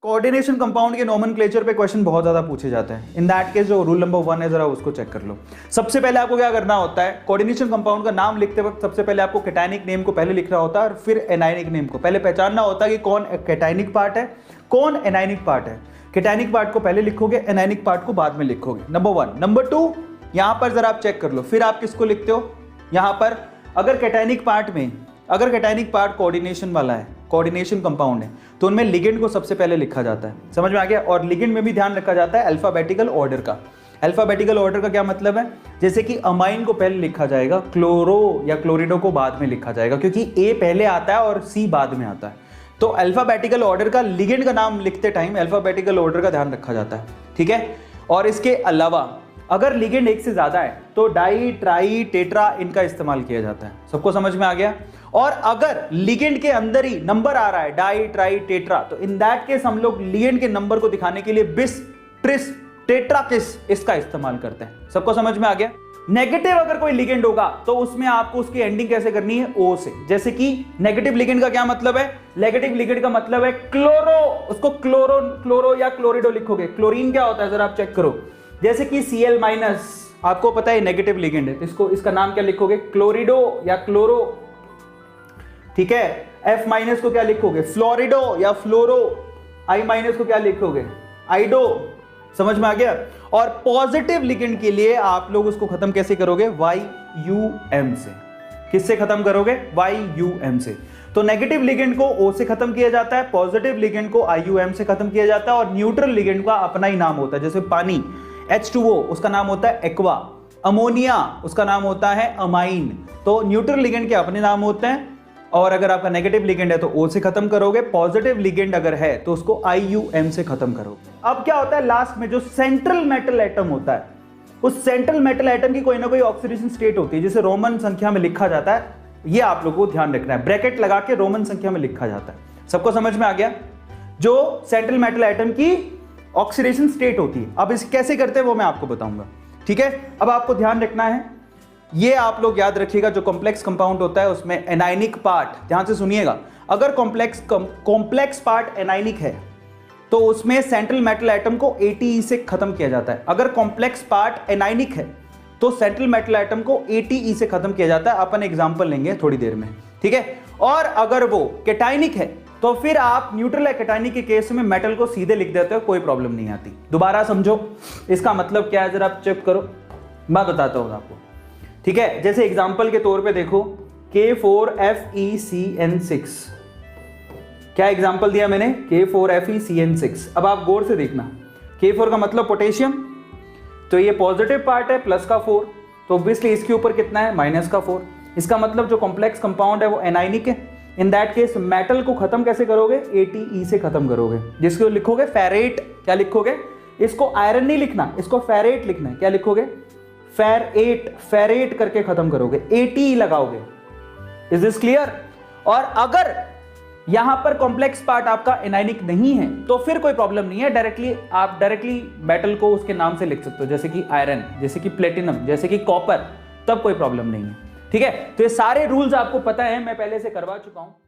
Coordination compound के nomenclature पे question बहुत ज्यादा पूछे जाते हैं। इन दैट केस जो रूल नंबर 1 है जरा उसको चेक कर लो। सबसे पहले आपको क्या करना होता है, कोऑर्डिनेशन कंपाउंड का नाम लिखते वक्त सबसे पहले आपको कैटायनिक नेम को पहले लिखना होता है और फिर एनायनिक नेम को पहले पहचानना होता है कि कौन कैटायनिक पार्ट है कौन एनायनिक पार्ट है। कैटायनिक पार्ट को पहले लिखोगे, एनायनिक पार्ट को बाद में लिखोगे, नंबर 1। नंबर 2, यहां पर जरा आप चेक कर लो, फिर आप किसको लिखते हो यहां पर, अगर कैटायनिक पार्ट कोऑर्डिनेशन वाला है, कोऑर्डिनेशन कंपाउंड है, तो उनमें लिगेंड को सबसे पहले लिखा जाता है। समझ में आ गया? और लिगेंड में भी ध्यान रखा जाता है अल्फाबेटिकल ऑर्डर का। अल्फाबेटिकल ऑर्डर का क्या मतलब है, जैसे कि अमाइन को पहले लिखा जाएगा, क्लोरो या क्लोरिडो को बाद में लिखा जाएगा, क्योंकि ए पहले आता है और सी बाद में आता है। तो अल्फाबेटिकल ऑर्डर का लिगेंड का नाम लिखते टाइम अल्फाबेटिकल ऑर्डर का ध्यान रखा जाता है, ठीक है। और इसके अलावा अगर लिगेंड एक से ज्यादा है तो डाई, ट्राई, टेट्रा इनका इस्तेमाल किया जाता है। सबको समझ में आ गया? और अगर लिगेंड के अंदर ही नंबर आ रहा है डाई, ट्राई, टेट्रा, तो इन दैट केस हम लोग लिगेंड के नंबर को दिखाने के लिए बिस, ट्रिस, टेट्रा किस इसका इस्तेमाल करते हैं। सबको समझ में आ गया? नेगेटिव अगर कोई लिगेंड होगा तो उसमें आपको उसकी एंडिंग कैसे करनी है, ओ से। जैसे कि नेगेटिव लिगेंड का क्या मतलब है, नेगेटिव लिगेंड का मतलब है क्लोरो, उसको क्लोरो या क्लोरिडो लिखोगे। क्लोरीन क्या होता है जरा आप चेक करो, जैसे कि Cl- आपको पता है नेगेटिव लिगेंड है, इसको इसका नाम क्या लिखोगे, क्लोरिडो या क्लोरो, ठीक है। F- को क्या लिखोगे, फ्लोरिडो या फ्लोरो। I- को क्या लिखोगे, आइडो। समझ में आ गया? और पॉजिटिव लिगेंड के लिए आप लोग उसको खत्म कैसे करोगे, YUM से। किससे खत्म करोगे, YUM से। तो नेगेटिव लिगेंड को O से खत्म किया जाता है, पॉजिटिव लिगेंड को IUM से खत्म किया जाता है। और न्यूट्रल लिगेंड का अपना ही नाम होता है, जैसे पानी H2O उसका नाम होता है एक्वा, अमोनिया उसका नाम होता है अमाइन। तो न्यूट्रल लिगेंड के अपने नाम होते हैं, और अगर आपका नेगेटिव लिगेंड है तो O से खत्म करोगे, पॉजिटिव लिगेंड अगर है तो उसको IUM से खत्म करोगे। अब क्या होता है लास्ट में, जो सेंट्रल मेटल एटम होता है, उस सेंट्रल मेटल एटम की कोई ना कोई ऑक्सीडेशन स्टेट होती है, जिसे रोमन संख्या में लिखा जाता है। ये आप लोगों को ध्यान रखना है, ब्रैकेट लगा के रोमन संख्या में लिखा जाता है। सबको समझ में आ गया? जो सेंट्रल मेटल एटम की ऑक्सीडेशन स्टेट होती है। अब इस कैसे करते हैं वो मैं आपको बताऊंगा, ठीक है। अब आपको ध्यान रखना है, ये आप लोग याद रखिएगा, जो कॉम्प्लेक्स कंपाउंड होता है उसमें एनायनिक पार्ट, ध्यान से सुनिएगा, अगर कॉम्प्लेक्स पार्ट एनायनिक है तो उसमें सेंट्रल मेटल एटम को ATE से खत्म किया जाता है। अगर कॉम्प्लेक्स पार्ट एनायनिक है तो सेंट्रल मेटल एटम को ATE से खत्म किया जाता है। अपन एग्जांपल लेंगे थोड़ी देर में, ठीक है। और अगर वो कैटायनिक है तो फिर आप न्यूट्रल या कैटायनिक के केस में मेटल को सीधे लिख देते हो, कोई प्रॉब्लम नहीं आती। दोबारा समझो इसका मतलब क्या है, जरा आप चेक करो, मैं बताता हूं आपको, ठीक है। जैसे एग्जांपल के तौर पे देखो K4FeCN6, क्या एग्जांपल दिया मैंने, K4FeCN6। अब आप गौर से देखना, K4 का मतलब पोटेशियम, तो ये पॉजिटिव पार्ट है प्लस का 4, तो ऑब्वियसली इसके ऊपर कितना है, माइनस का 4। इसका मतलब जो कॉम्प्लेक्स कंपाउंड है वो एनायनिक है। इन दैट केस मेटल को खत्म कैसे करोगे, ATE से खत्म करोगे, जिसको लिखोगे फेरेट। क्या लिखोगे, इसको आयरन नहीं लिखना, इसको फेरेट लिखना है। क्या लिखोगे, फेरेट करके खत्म करोगे, ATE लगाओगे। Is this clear? और अगर यहां पर कॉम्प्लेक्स पार्ट आपका एनायनिक नहीं है तो फिर कोई प्रॉब्लम नहीं है, आप डायरेक्टली मेटल को उसके नाम से लिख सकते हो, जैसे कि आयरन, जैसे कि प्लेटिनम, जैसे कि कॉपर, तब कोई प्रॉब्लम नहीं है, ठीक है। तो ये सारे रूल्स आपको पता है, मैं पहले से करवा चुका हूं।